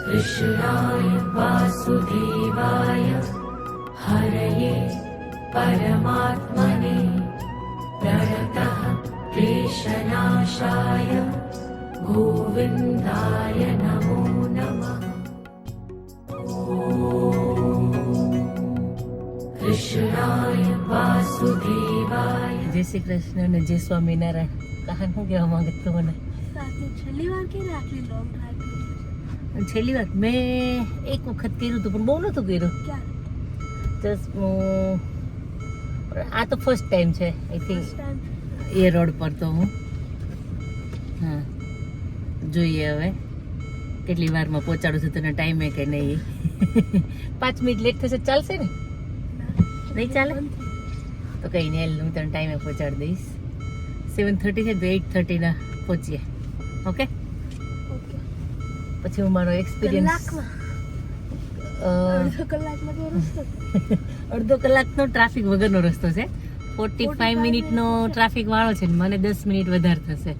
कृष्णाय वासुदेवाय हरये परमात्मने प्रणतः क्लेशनाशाय गोविन्दाय नमो नमः। कृष्णाय वासुदेवाय। जय श्री कृष्ण ने जय स्वामीनारायण। कहां શું કહેવા માંગતો મને? છેલ્લી વાર કે આટલી લોંગ ડ્રાઈવ? છેલ્લી વાર મેં એક વખત કર્યું હતું પણ બહુ નહોતું કર્યું. ક્યારે? જસ્ટ આ તો ફર્સ્ટ ટાઈમ છે આઈ થિંક એ રોડ પર તો હું હા જોઈએ હવે કેટલી વારમાં પહોંચાડું છું તને ટાઈમે કે નહીં. 5 મિનિટ લેટ થશે ચાલશે ને? નહીં ચાલે તો કંઈ નહીં હું તને ટાઈમે પહોંચાડી દઈશ. 7:30 છે તો 8:30 ના પહોંચીએ. ઓકે પછી હું મારો એક્સપિરિયન્સ અડધો કલાકનો ટ્રાફિક વગરનો રસ્તો છે. 45 મિનિટનો ટ્રાફિક વાળો છે ને મને 10 મિનિટ વધારે થશે.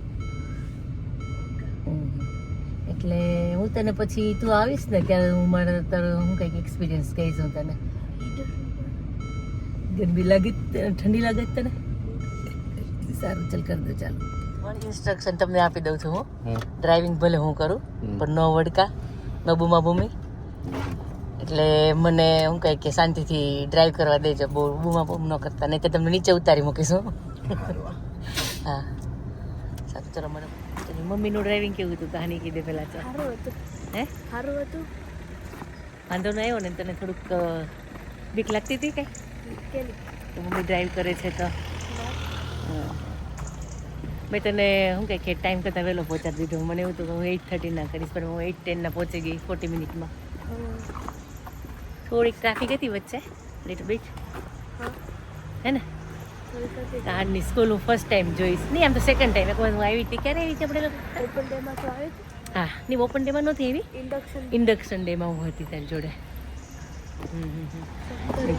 એટલે હું તને પછી તું આવીશ ને ત્યારે હું મારા તારો હું કંઈક એક્સપિરિયન્સ કહીશ હું તને. ગરમી લાગી ઠંડી લાગે તને? સારું ચાલ કરી દો. ચાલો ઇન્સ્ટ્રક્શન તમને આપી દઉં છું હું. ડ્રાઇવિંગ ભલે હું કરું પણ ન વડકા ન બૂમા બૂમી. એટલે મને હું કહે કે શાંતિથી ડ્રાઈવ કરવા દેજો, બહુ બૂમા બૂમ ન કરતા, નહીં તો તમને નીચે ઉતારી મૂકીશું. હા સારું ચલો. મને મમ્મીનું ડ્રાઇવિંગ કેવું હતું કહાની કીધે પહેલાં? ચાલ સારું હતું. હે સારું હતું. વાંધો ન આવ્યો ને? તને થોડુંક બીક લાગતી હતી કંઈ? મમ્મી ડ્રાઈવ કરે છે તો મેં તને શું કહે કે ટાઈમ કરતાં વહેલો પહોંચાડી દીધો. મને એવું હતું કે હું 8:30 ના કરીશ પણ હું 8:10 ના પહોંચી ગઈ 40 મિનિટમાં. થોડીક ટ્રાફિક હતી વચ્ચે લિટલ બીટ હે ને. કહાની સ્કૂલ હું ફર્સ્ટ ટાઈમ જોઈશ. નહીં આમ તો સેકન્ડ ટાઈમ. એક વાર હું આવી હતી. ક્યારે આવી હતી આપણે લોકો? ઓપન ડેમાં તો આવી હતી. હા નહીં ઓપન ડેમાં નહોતી આવી. ઇન્ડક્શન ડેમાં હું હતી તારી જોડે.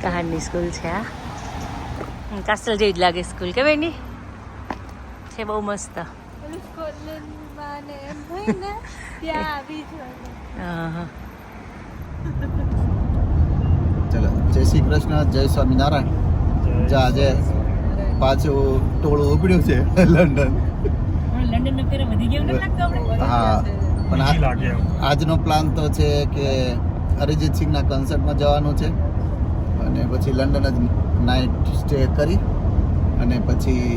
કહાની સ્કૂલ છે આ. કાસ્ટલ જેવી જ લાગે સ્કૂલ કે ભાઈ? છે બહુ મસ્ત. હા ચલો જય શ્રી કૃષ્ણ, જય સ્વામિનારાયણ. આજે પાછું ટોળું ઉપડ્યું છે લંડન. હા પણ આજનો પ્લાન તો છે કે અરિજીત સિંહના કન્સર્ટમાં જવાનું છે અને પછી લંડન જ નાઇટ સ્ટે કરી અને પછી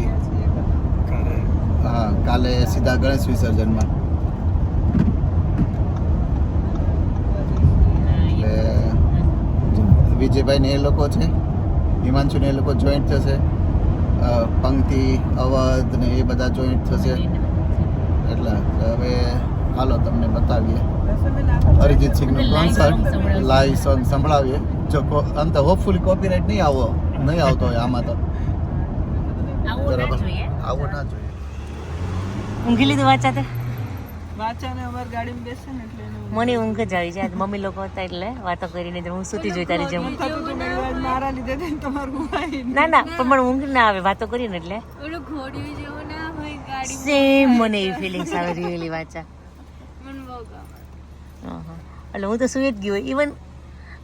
હા કાલે સીધા ગણેશ વિસર્જનમાં. એટલે વિજયભાઈ ને એ લોકો છે, હિમાંશુ ને એ લોકો જોઈન્ટ થશે, પંક્તિ અવધ ને એ બધા જોઈન્ટ થશે. એટલે હવે હાલો તમને બતાવીએ અરિજીત સિંહનું કોન્સર્ટ લાઈવ સોંગ સંભળાવીએ. જો આમ તો હોપફુલી કોપીરાઇટ નહીં આવતો હોય આમાં તો. બરાબર આવો ના જોઈએ. ઊંઘી લીધું વાંચાતે? વાંચાને અમાર ગાડીમાં બેસે ને એટલે મને ઊંઘ જ આવી જાય. મમ્મી લોકો હતા એટલે વાતો કરીને હું સુતી જોઈ તારી જેમ. મારા લીધે તમારું ના ના પણ મને ઊંઘ ના આવે વાતો કરીને એટલે. ઓલું ઘોડિયું જેવું ના હોય ગાડી. સેમ મને એવી ફિલિંગ્સ આવે રિયલી વાંચા. મને બહુ ગમે. એટલે હું તો સુઈ જ ગઈ હોય. ઇવન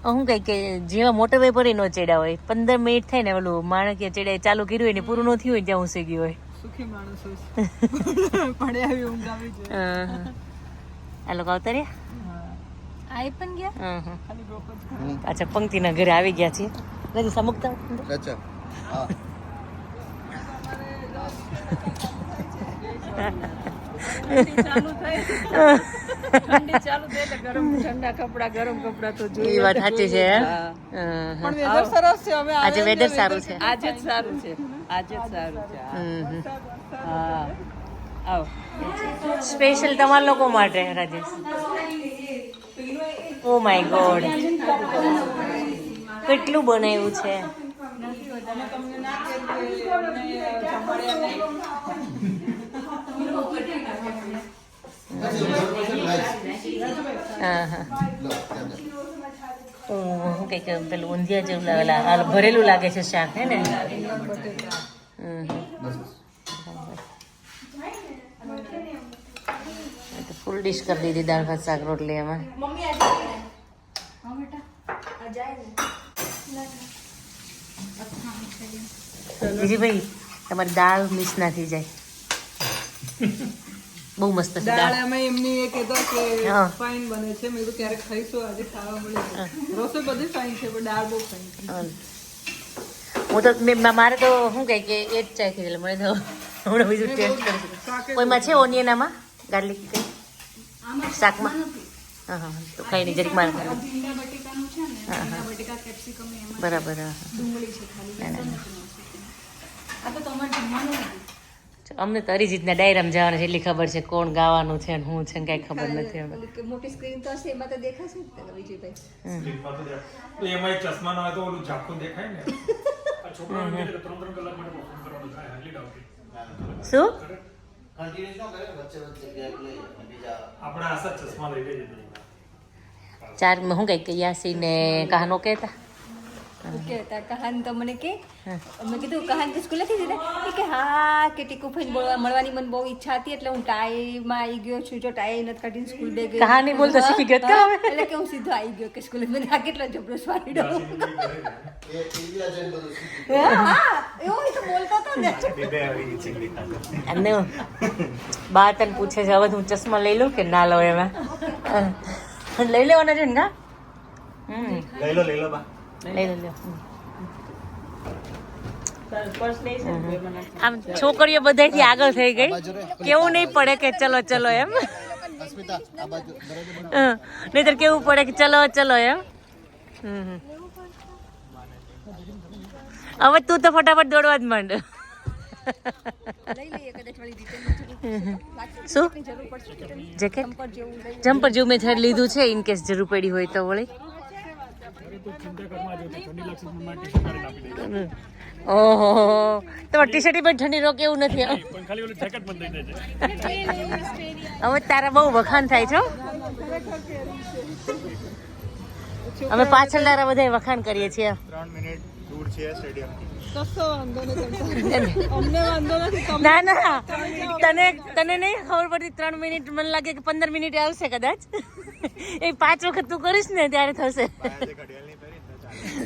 હું કહે કે જેવા મોટર વે પર ન ચડ્યા હોય 15 મિનિટ થાય ને ઓલું માણકીય ચડ્યા ચાલુ કર્યું હોય ને પૂરું ન થયું હોય ત્યાં હું સુઈ ગઈ હોય. સુખી માણસો પડે આવી ઊંઘ આવી જાય. આ લોકો આવતા રહ્યા? આઈ પણ ગયા. ખાલી ગોપ જ અચ્છા પંક્તિના ઘરે આવી ગયા છીએ. નથી સમકતા અચ્છા હા ચાલુ થાય ઠંડી ચાલુ થાય એટલે ગરમ ઠંડા કપડા ગરમ કપડા તો જોઈએ. એ વાત સાચી છે. પણ વેધર સરસ છે. હવે આજે વેધર સારું છે. આજે જ સારું છે. આજે જ સારું છે. હા આવો સ્પેશિયલ તમારા લોકો માટે રાજેશ. ઓ માય ગોડ કેટલું બનાવ્યું છે. કંઈક પેલું ઊંધિયા જેવું ભરેલું લાગે છે શાક હે ને. ફૂલ ફૂલ ડિશ કરી દીધી દાળ ભાત શાક રોટલી એમાં. બીજી ભાઈ તમારી દાળ મિસ ના થઈ જાય. બહુ મસ્ત છે દાળ દાળ. અમે એમની એ કહેતો કે હા. ફાઇન બને છે. મેં કીધું ક્યારેક ખાઈશું, આજે ખાવા મળે. રસોઈ બધી ફાઇન છે પણ દાળ બહુ ફાઇન છે. હું તો મારે તો શું કહે કે એ જ ચાખી એટલે મને તો હમણાં બીજું ટેસ્ટ કરીશું. કોઈમાં છે ઓનિયન આમાં ગાર્લિક કંઈ શાકમાં? હા હા તો કંઈ નહીં જરીક મારે હા હા બરાબર. હા ના ના અમને તો અરિજીતના ડાયરામાં જવાના છે એટલી ખબર છે, કોણ ગાવાનું છે ને શું છે ને કાંઈ ખબર નથી હવે. મોટી સ્ક્રીન તો હશે એમાં તો દેખાશે જ ને વિજયભાઈ. તો એમાં ચશ્મા ના હોય તો ઓલું ઝાંખું દેખાય ને. આ છોકરાઓને 3 કલાક માટે પરફોર્મ કરવાનું થાય. હાલી ડાઉટ શું કન્ટિન્યુઅસ ન કરે, વચ્ચે વચ્ચે ગેપ લઈ બીજા આપણે આસા ચશ્મા લઈ લઈએ. ચારમાં શું કંઈક યાસી ને કહાનો કહેતા ઓકે તા કહાન તો મને કે મેં કીધું કહાન કે સ્કૂલે થી દીધા કે હા કે ટીકુ ફઈને મળવાની મને બહુ ઈચ્છા હતી એટલે હું ટાઈમાં આવી ગયો છું. જો ટાઈ નથી કાઢીને સ્કૂલ બેગ કહાની બોલતો શીખી ગયો કા હવે? એટલે કે હું સીધો આવી ગયો કે સ્કૂલે. મને આ કેટલો જબરો સ્વાડીડો. એ ઇન્ડિયા જઈને બધું શીખી. હા એવો તો બોલતો હતો ને. એમને બા તને પૂછે છે હવે હું ચશ્મા લઈ લઉં કે ના લઉં એમાં લઈ લેવાના છે ને ના લઈ લો બા. લઈ લો. આમ છોકરીઓ બધાથી આગળ થઈ ગઈ, કેવું નહીં પડે કે ચલો ચલો એમ. અસ્મિતા આ બાજુ બરાબર. નહીતર કેવું પડે કે ચલો ચલો એમ. હવે તું તો ફટાફટ દોડવા જ માંડ. લઈ લઈએ કદાચ વાળી રીતે શું જરૂર પડશે જેકેટ પર જેવું લઈ જમ્પર જેવું મેં થઈને લીધું છે ઇન કેસ જરૂર પડી હોય તો વળી. ઓહો તમારે ટી શર્ટ પણ ઠંડી રોકે એવું નથી. હવે તારા બહુ વખાણ થાય છે હો. અમે પાછળ તારા બધા વખાણ કરીએ છીએ. 3 મિનિટ દૂર છે સ્ટેડિયમ. કશો વાંધો નથી. અમને વાંધો નથી. ના ના તને નહીં ખબર પડતી 3 મિનિટ મને લાગે કે 15 મિનિટ આવશે કદાચ. એ 5 વખત તું કરીશ ને ત્યારે થશે.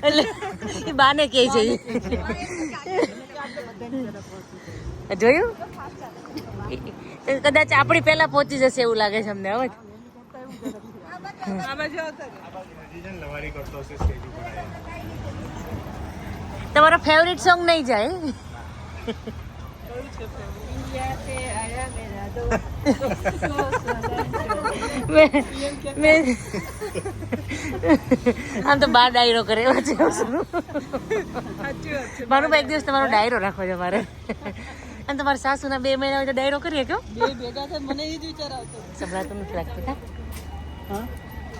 એટલે એ બાને કહે છે જોયું કદાચ આપણી પહેલા પહોંચી જશે એવું લાગે છે અમને. હવે તમારો ફેવરિટ સોંગ નહીં જાય. આમ તો બાર ડાયરો કરે એવો છે. મારું એક દિવસ તમારો ડાયરો રાખવો છે મારે. અને તમારા સાસુના 2 મહિના હોય તો ડાયરો કરીએ કયો? બે ભેગા થાય મને એ જ વિચાર આવતો. સંભળાતું નથી લાગતું હા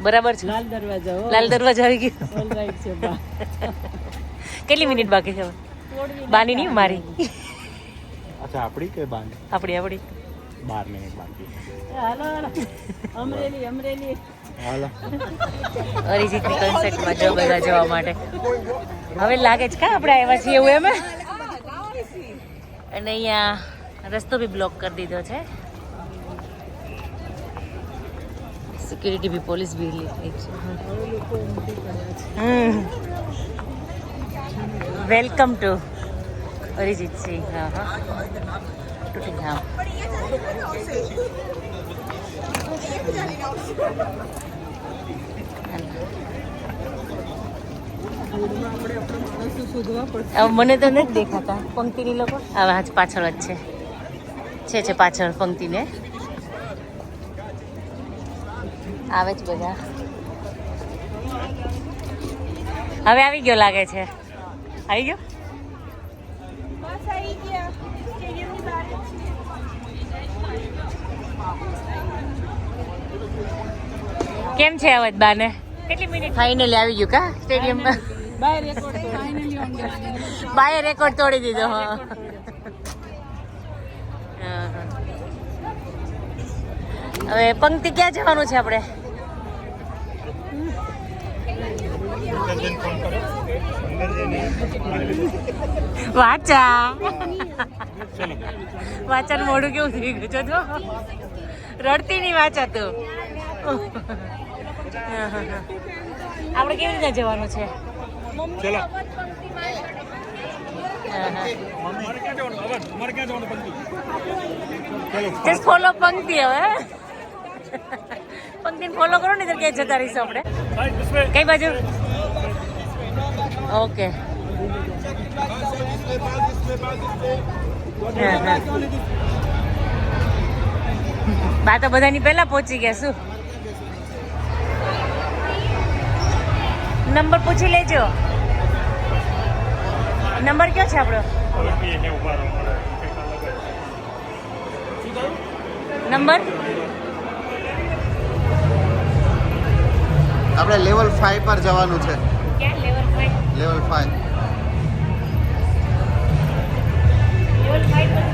બરાબર છે. લાલ દરવાજા લાલ દરવાજા આવી ગયો. ઓલ રાઈટ છે બા. કેટલી મિનિટ બાકી છે? બાની નહીં મારી. અચ્છા આપણી કે બાર? આપણી 12 મિનિટ બાકી. હાલો અમરેલી હાલો. અરિજીતની કન્સર્ટમાં જો બધા જવા માટે હવે લાગે છે કા આપણે આવ્યા છીએ એવું એમ. અને અહીંયા રસ્તો બી બ્લોક કરી દીધો છે. સિક્યુરિટી બી પોલીસ બી થઈ છે. વેલકમ ટુ અરિજીત સિંહ. હા હા ટૂટી હા શોધવા પડશે. હવે મને તો નથી દેખાતા પંક્તિની લોકો. હવે આજ પાછળ જ છે પાછળ પંક્તિને આવે જ બધા. હવે આવી ગયો લાગે છે. આવી ગયો. કેમ છે અવાજ બાને? કેટલી મિનિટ ફાઇનલી આવી ગયું કા સ્ટેડિયમમાં. બાય રેકોર્ડ તોડી દીધો. હા હવે પંક્તિ ક્યાં જવાનું છે આપણે? વાંચા મોઢું કેવું થઈ ગયું છો. રડતી ની વાંચા તું. આપણે કેવી રીતે જવાનું છે? જસ્ટ ફોલો પંક્તિ. હવે પંક્તિને ફોલો કરો ને તો ક્યાંય જતા રહીશું આપણે. કઈ બાજુ? ઓકે. બા તો બધાની પહેલા પહોંચી ગયા. શું નંબર પૂછી લેજો. નંબર કયો છે આપણો? નંબર આપણે લેવલ 5 પર જવાનું છે. ક્યાં? લેવલ 5. લેવલ 5. લેવલ 5 પર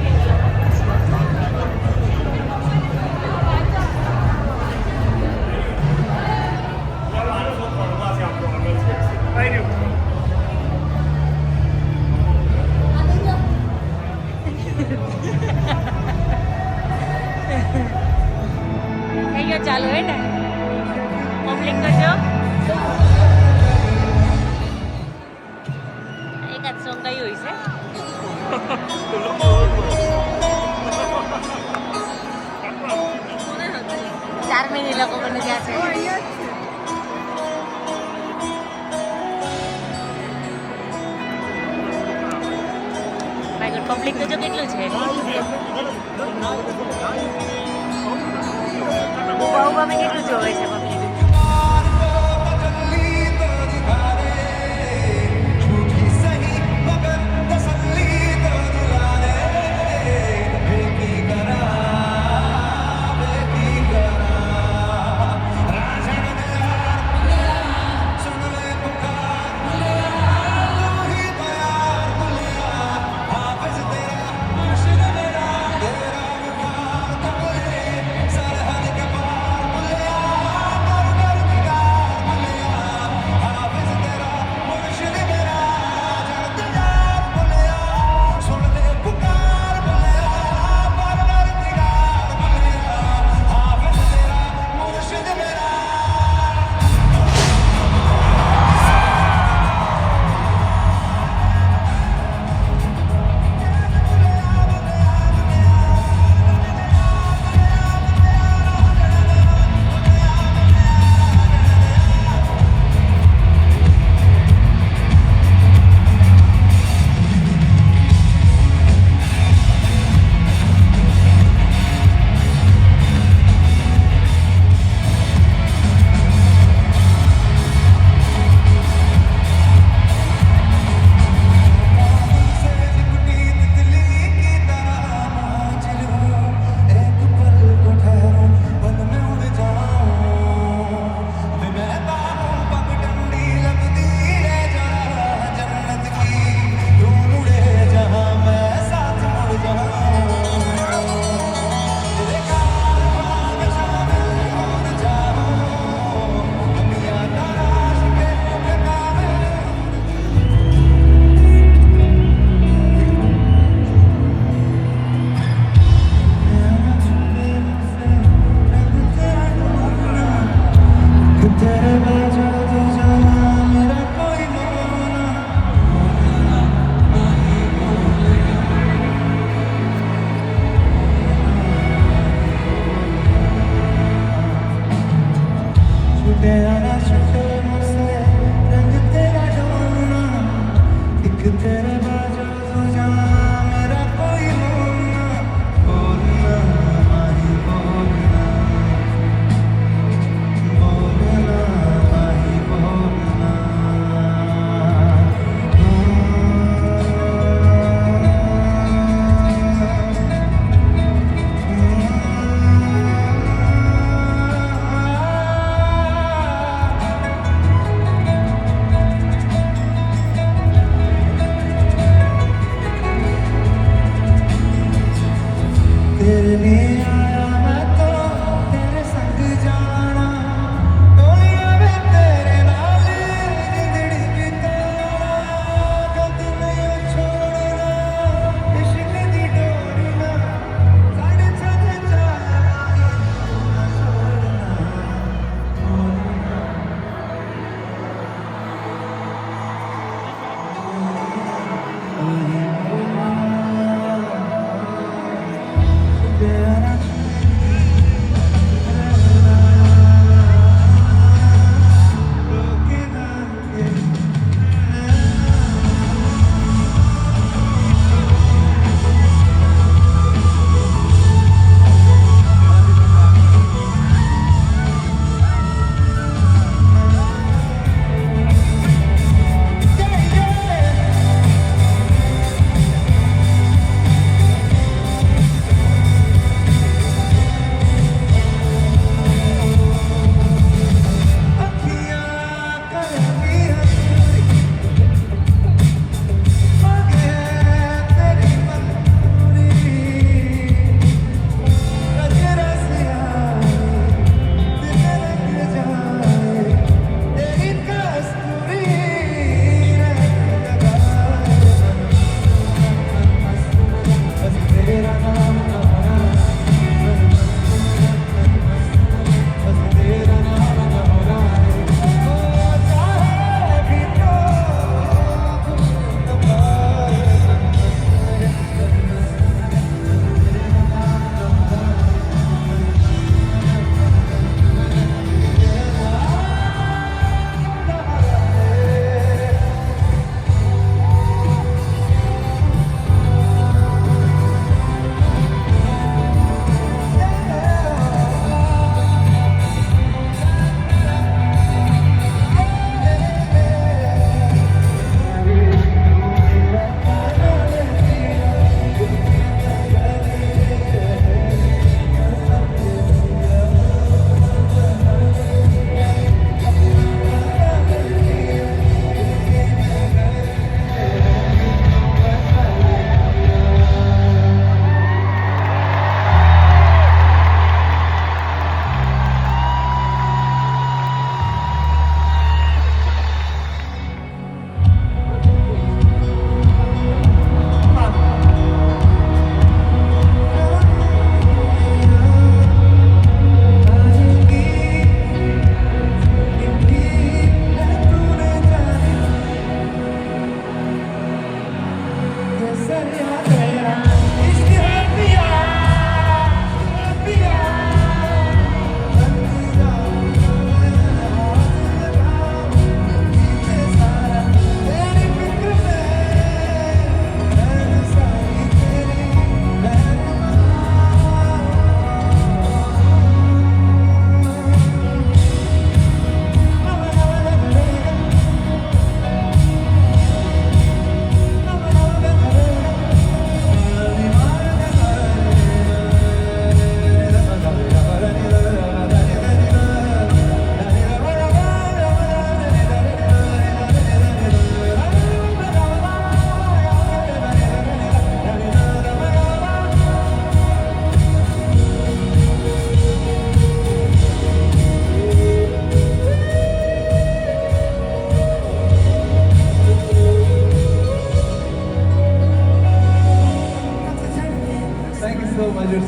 થઈ ગયો ચાલુ હે ને? પબ્લિક કરજો. એકાદ સોંગ ગયું હોય છે. 4 મહિને લોકો મને ત્યાં છે. પબ્લિક તો જો કેટલું છે. ઉભા ઉભા મેં કેટલું જોવે છે public.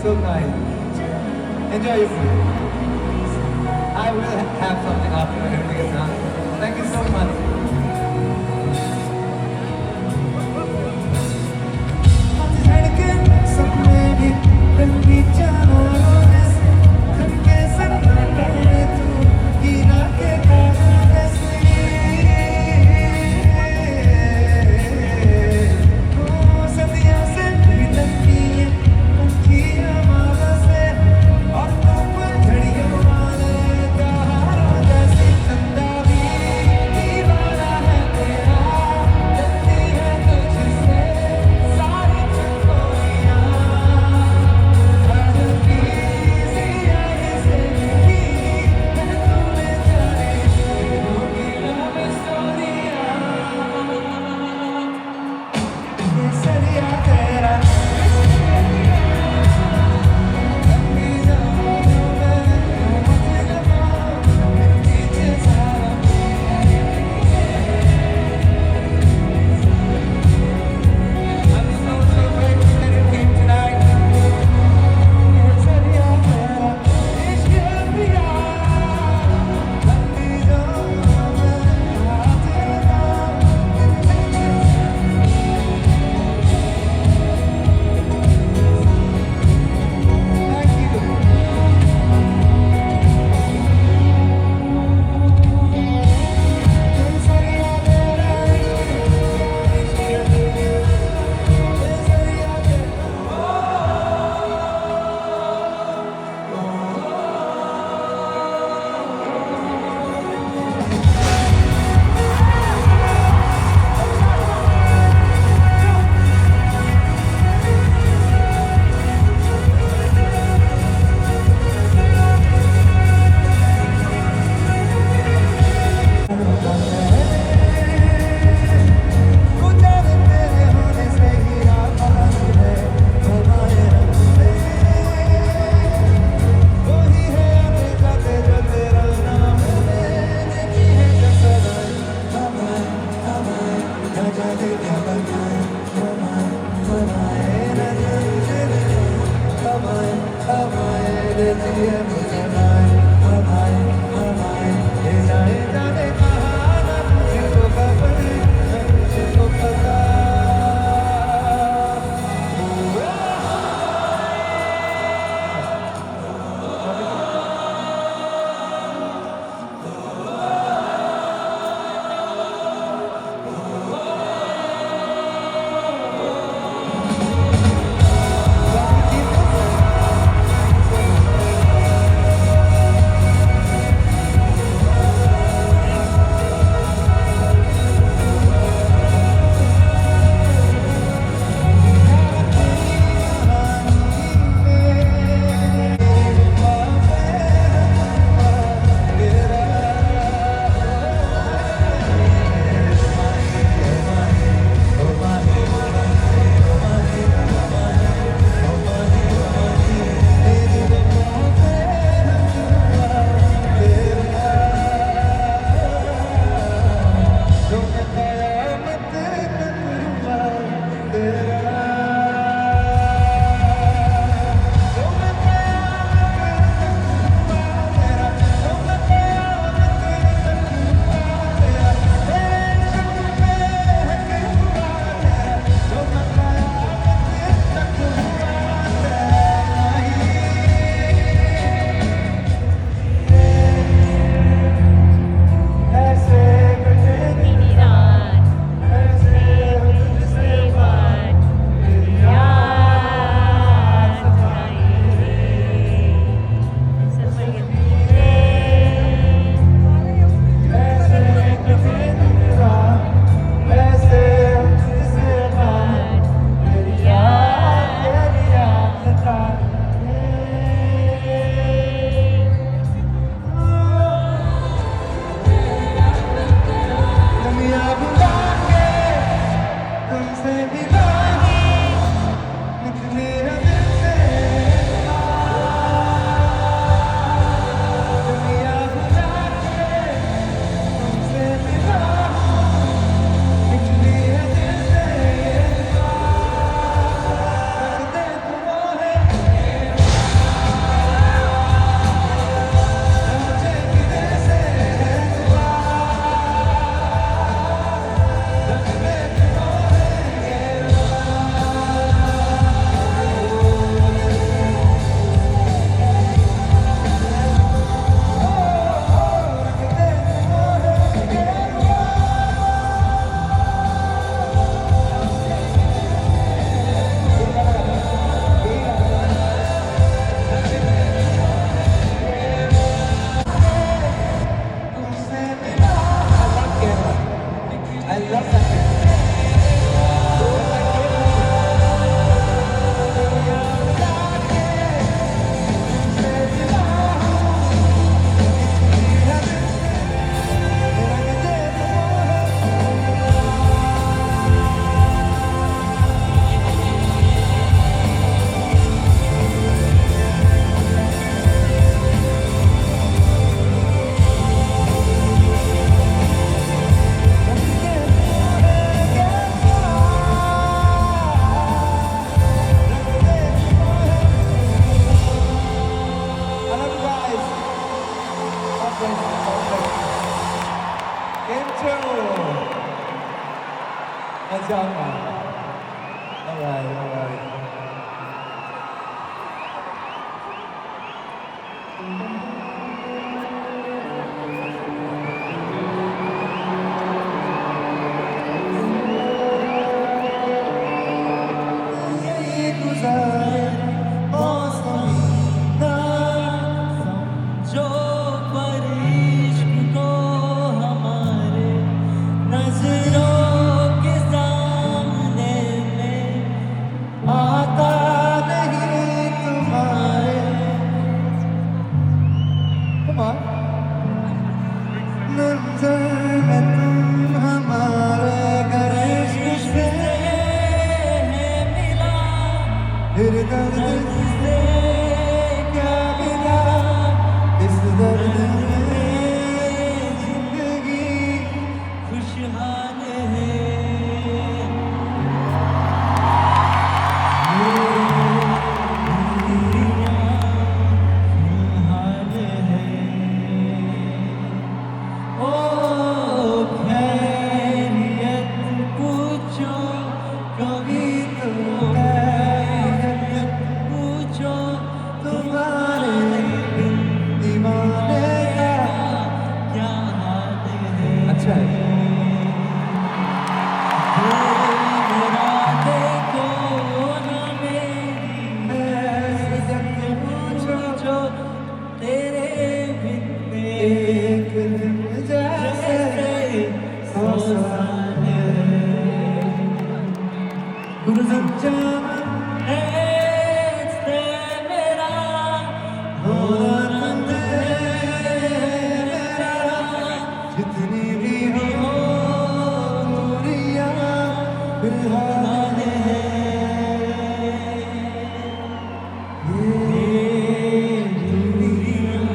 so kind. Enjoy your food. I will have something after everything is done. Thank you so much. और Intro. That's all right. All right. ये गुज़ारे मौसमी ना समझो पर इश्क को हमारे नजरों के सामने में आता नहीं तुम्हारे नजर में तुम हमारे घर इश्क से मिला फिर दर्द से क्या मिला इस दर्द में जिंदगी खुशहाल है खुशहाल है ओ खैरियत पूछो कभी तो खैरियत पूछो तुम्हारे बिन दीवाने का क्या हाल है अच्छा है मेरा देखो ना मेरी हैसियत पूछो तेरे बिन एक दिन जैसे सौ साल गुज़र जाए से मेरा हो आनंद है मेरा जितनी भी हो दूरियां फिलहाल है ये दूरियां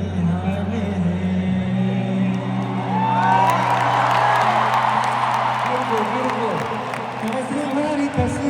फिलहाल है Beautiful. कैसे हमारी तस्वीर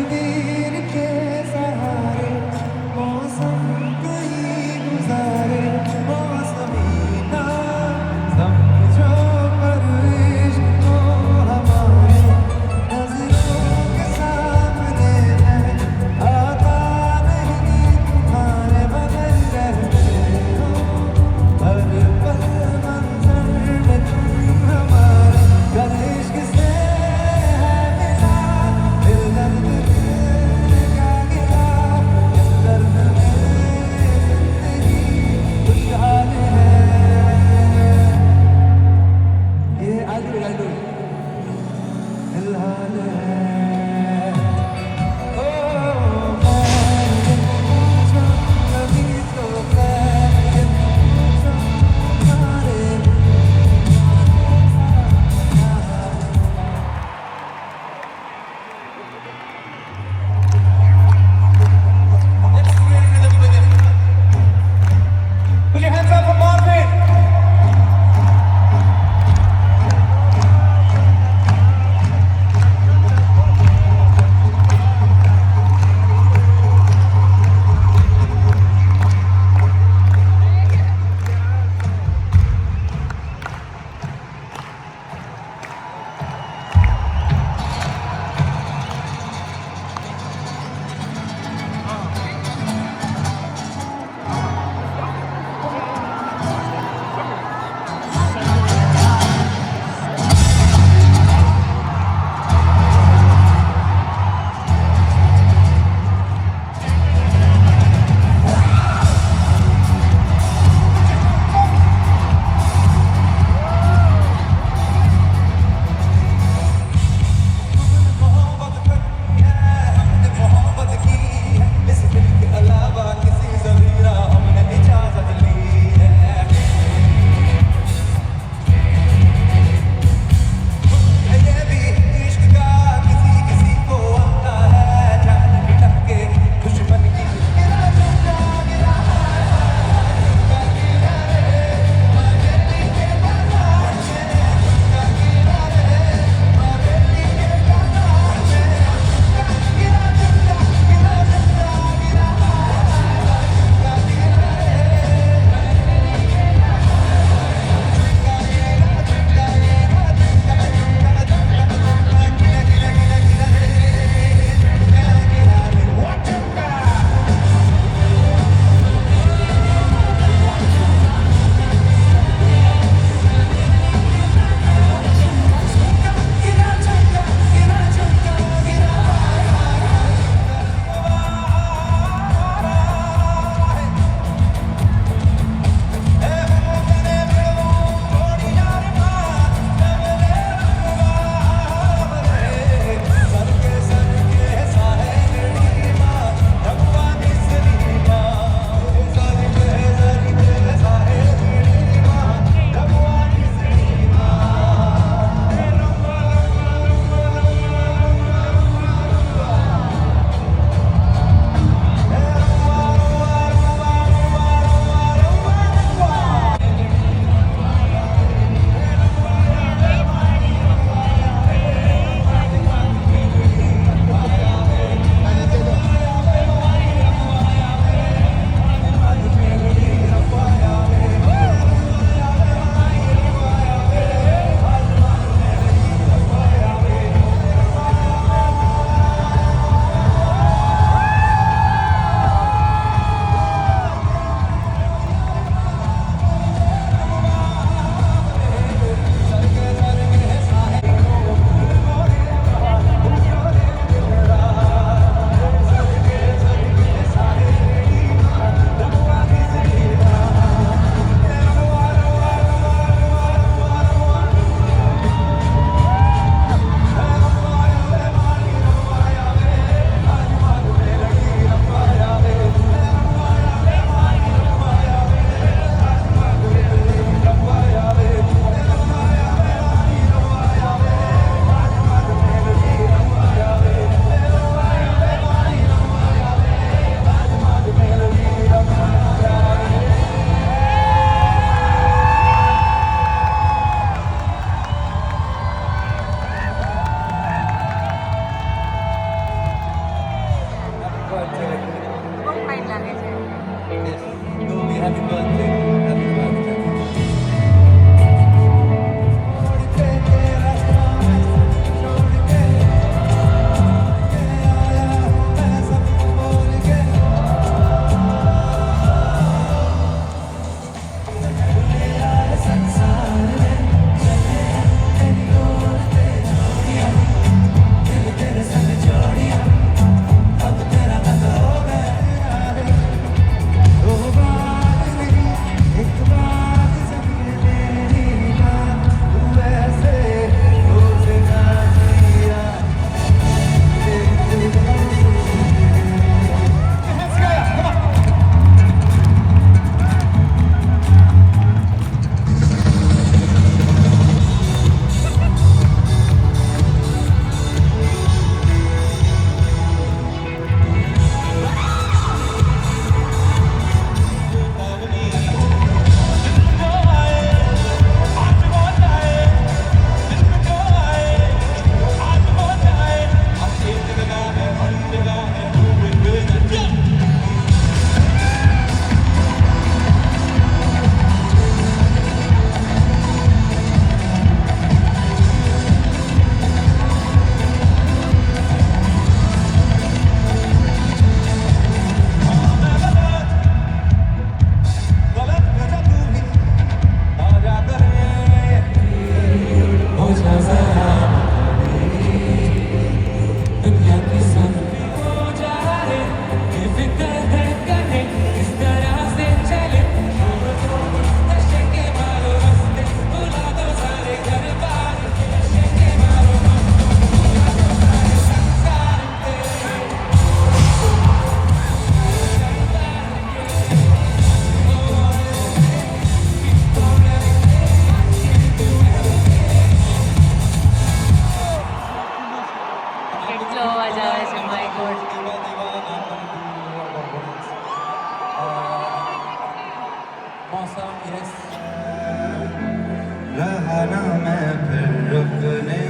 ना मैं फिर अपने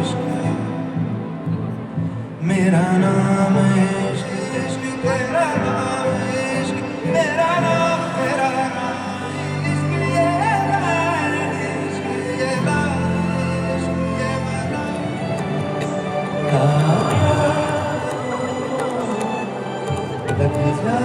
इश्क मेरा नाम इश्क इश्क तेरा नाम इश्क मेरा नाम इश्क ये लाल इश्क ये लाल इश्क ये मेरा लग जा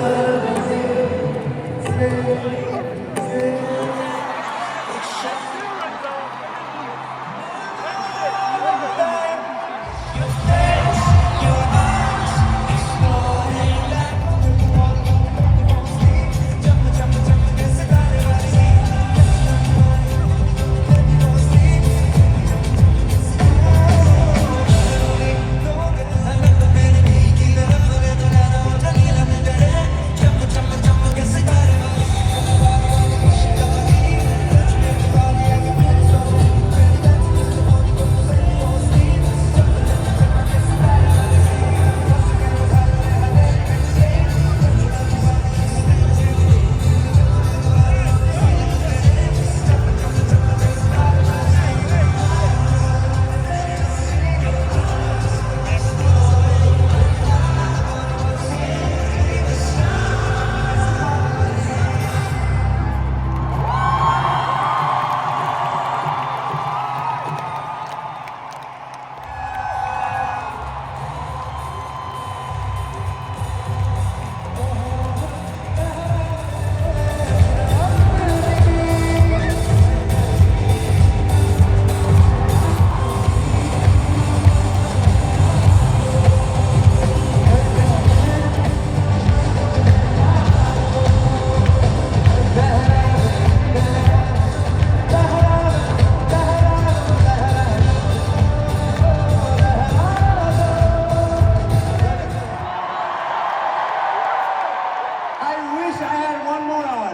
I wish I had one more hour,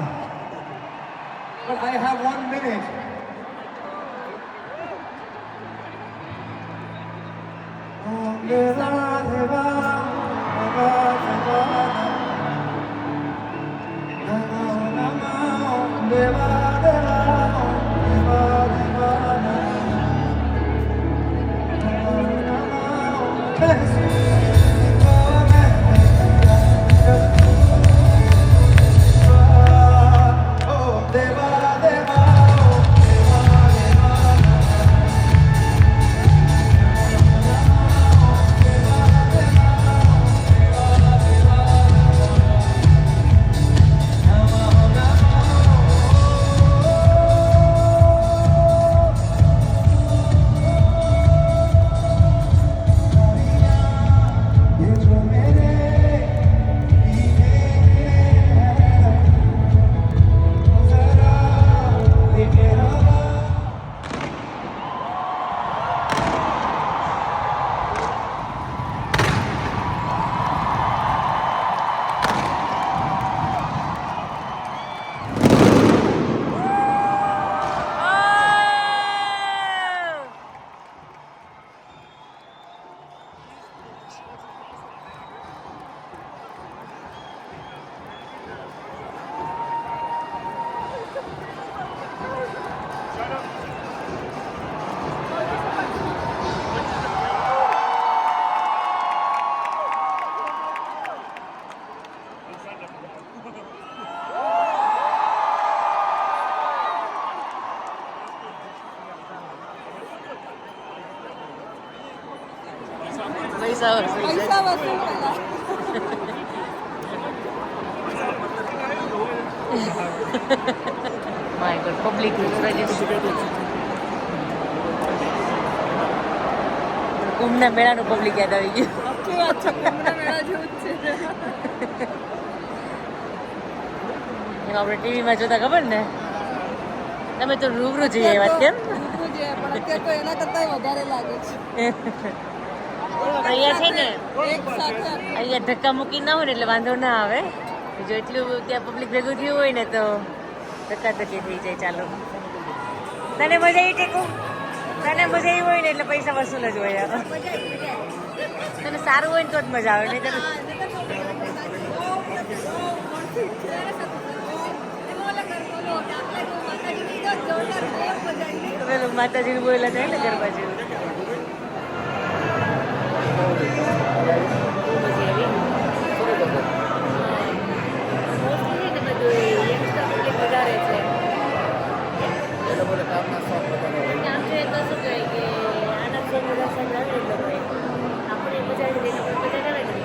but I have 1 minute. Oh, deva, deva, deva, deva, namo, namo, deva, deva, deva, deva, namo, પૈસા વસૂલ પેલા માય ગોડ પબ્લિક કુંભના મેળાનું પબ્લિક યાદ આવી ગયું. આખી વાત છે કુંભના મેળા જેવું જ છે. એમ આપણે ટીવીમાં જોતા ખબર ને તમે તો રૂબરૂ જઈએ એ વાત કેમ રૂબરૂ છે પણ અત્યારે તો એના કરતાં વધારે લાગે છે. અહીંયા છે ને એક સાથે અહીંયા ધક્કા મૂકી ના હોય ને એટલે વાંધો ના આવે. જો એટલું ત્યાં પબ્લિક ભેગું થયું હોય ને તો ધક્કા ધક્કી થઈ જાય. ચાલો તને મજા આવી ટેકુ? તને મજા આવી હોય ને એટલે પૈસા વસૂલ જ હોય. તને સારું હોય ને તો જ મજા આવે નહીં તને જોરદાર માતાજીનું બોલેલા થાય ને ગરબા જેવું. બહુ મજા આવી. મોસ્ટલી ને બધું યંગસ્ટર પબ્લિક વધારે છે. એ લોકોને કામના શોખ વધારે હોય. આમ જોઈએ તો શું કહેવાય કે આના શોખ બધા શોખ આવે એ લોકોએ. આપણે મજા આવી એ લોકો મજા આવે ને.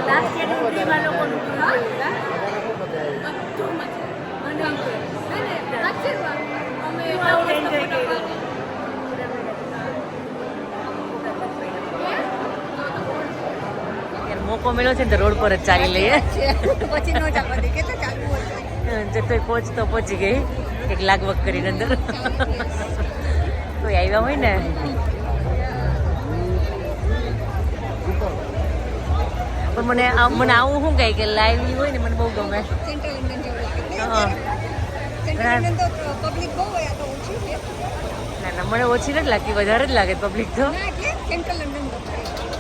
લાસ્ટ યર ઉત્તરીમાં લોકોનું પૂરું થયું હતા. એન્જોય કર્યું. મોકો મળ્યો છે ને તો રોડ પર જ ચાલી લઈએ. પછી નો ચાલવા દે કે તો ચાલુ હોય જતો પહોંચ તો પહોંચી ગઈ એક લાગવગ કરીને અંદર. કોઈ આવ્યા હોય ને પણ મને આવું શું કહે કે લાઈવ હોય ને મને બહુ ગમે. સેન્ટ્રલ લંડન જેવું લાગે હા. સેન્ટ્રલ લંડન તો પબ્લિક બહુ હોય આ તો ઓછી છે ના ના મને ઓછી નથી લાગતી, વધારે જ લાગે પબ્લિક તો. ના એટલે સેન્ટ્રલ લંડન તો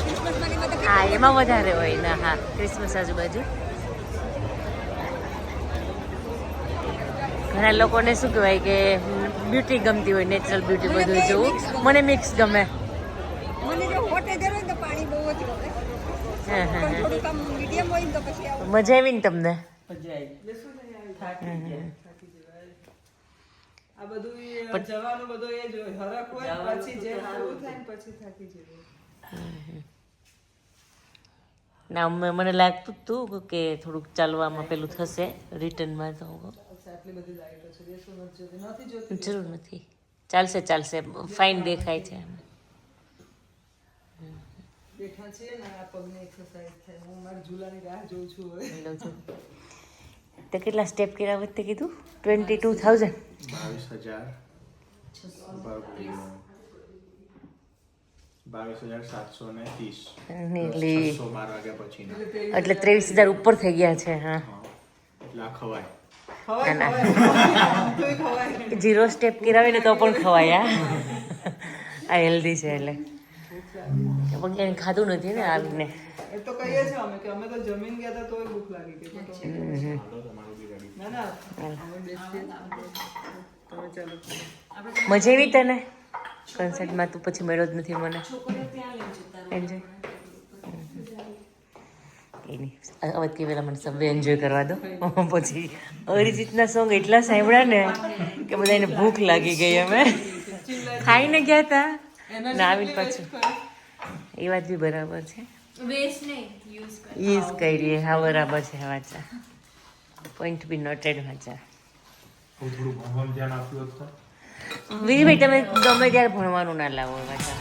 ક્રિસમસમાં ને બધા હા એમાં વધારે હોય ને. હા ક્રિસમસ આજુબાજુ ઘણા લોકોને શું કહેવાય કે બ્યુટી ગમતી હોય, નેચરલ બ્યુટી બધું જોવું. મને મિક્સ ગમે. મને જો હોટ વેધર હોય ને તો પાણી બહુ જ ગમે હા હા પણ થોડુંક આમ મીડિયમ હોય ને તો પછી આવું મજા આવી ને તમને? આ બધું જવાનું બધું એ જ હોય હરખ હોય પછી જે પૂરું થાય ને પછી થાકી જવાય. ના મને લાગતું જ હતું કે થોડુંક ચાલવામાં પેલું થશે રિટર્નમાં તો આટલી બધી લાઈટો છે દેશો નથી જોતી જરૂર નથી. ચાલશે ચાલશે ફાઇન દેખાય છે. બેઠા છીએ ને આ પગની એક્સરસાઇઝ થાય. હું મારી ઝૂલાની રાહ જોઉં છું હવે. તો કેટલા સ્ટેપ કર્યા વખતે કીધું? 22,000. 22,730 એટલે 23,000 ઉપર થઈ ગયા છે. હા જીરો સ્ટેપ કરાવે ને તો પણ ખવાય. આ હેલ્ધી છે એટલે પણ ક્યાંય ખાધું નથી ને આવીને. એ તો કહીએ છીએ અમે કે અમે તો જમીન ગયા હતા તોય ભૂખ લાગી ગઈ. ના ના અમે બેસીએ તમે ચાલો. મજા આવી તને કન્સર્ટમાં? તું પછી મળ્યો જ નથી મને. એન્જોય કંઈ નહીં હવે કે પેલા મને સબવે એન્જોય કરવા દો. પછી અરિજીતના સોંગ એટલા સાંભળ્યા ને કે બધાને ભૂખ લાગી ગઈ. અમે ખાઈને ગયા હતા ને આવીને પાછું. એ વાત બી બરાબર છે. યુઝ કરીએ. હા બરાબર છે વાંચા. પોઈન્ટ બી નોટેડ વાંચા. થોડું ભણવાનું ધ્યાન આપ્યું હતું. વીરભાઈ તમે ગમે ત્યારે ભણવાનું ના લાવો વાંચા.